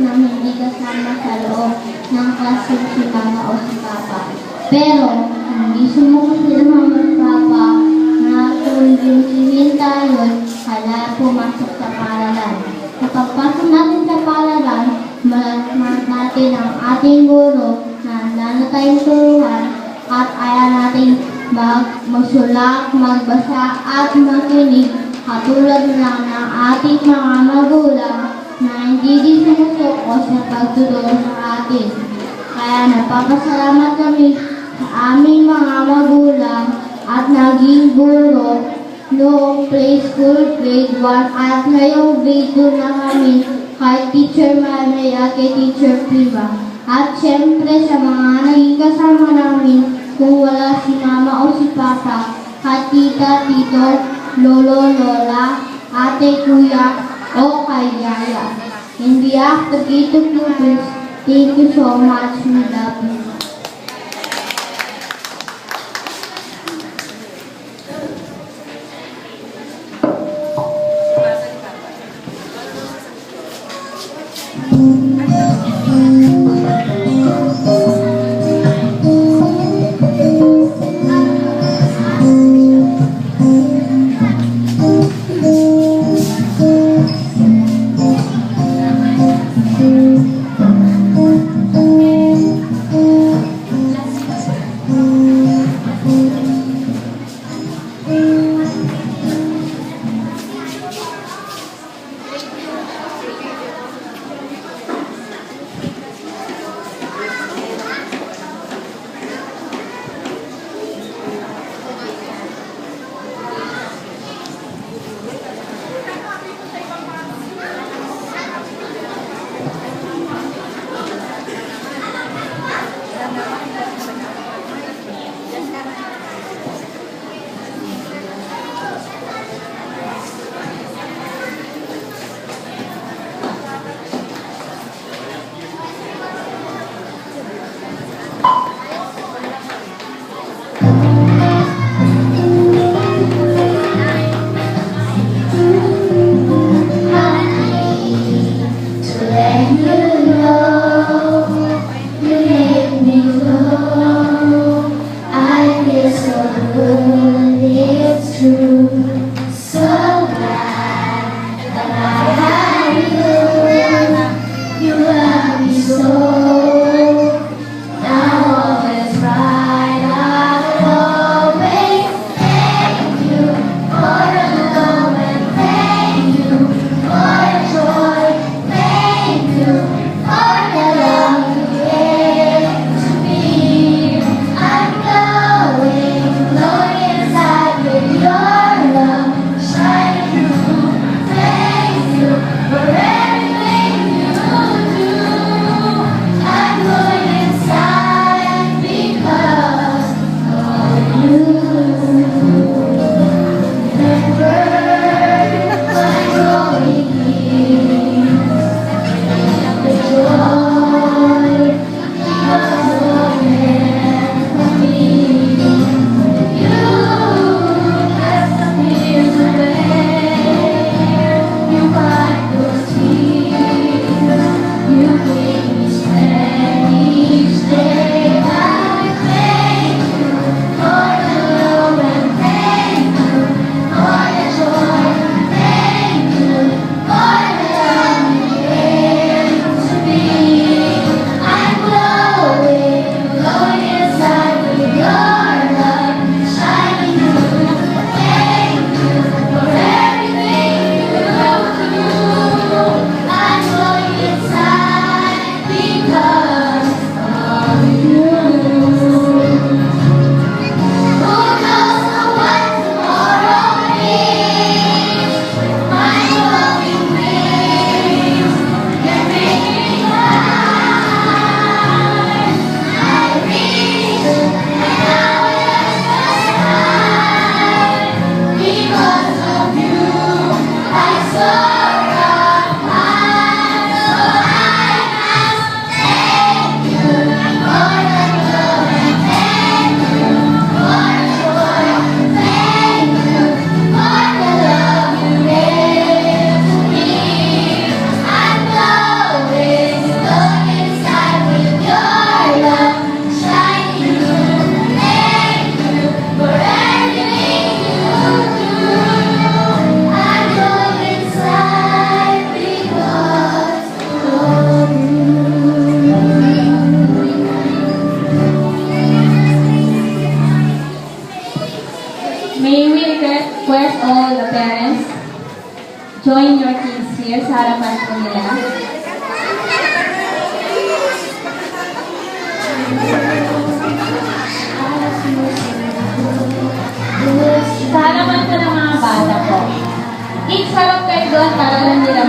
na hindi kasama sa loob ng classroom si mama o si papa. Pero, hindi sumuko sila mama at papa na tuloy si tayo kaya pumasok sa paaralan. Sa pagpasok natin sa paaralan, malasmas natin ang ating guro na handa na tayong turuan at ayaw natin magsulat, magbasa at makinig katulad lang ng ating mga magulang na hindi din sumusuko sa pagtuturo sa atin. Kaya napapasalamat kami sa aming mga magulang at naging guro noong preschool, grade 1 at ngayong grade 2 na kami kay Teacher Manay at kay Teacher Priva. At syempre sa mga naging kasama namin kung wala si mama o si papa, kay tita, tito, lolo, lola, ate, kuya, o kay yaya. In behalf of the Gate of Pupils, thank you so much. We love you. kayo sa harapan po nila. Sa harapan po ng mga bata po. Each harap kayo doon para lang nila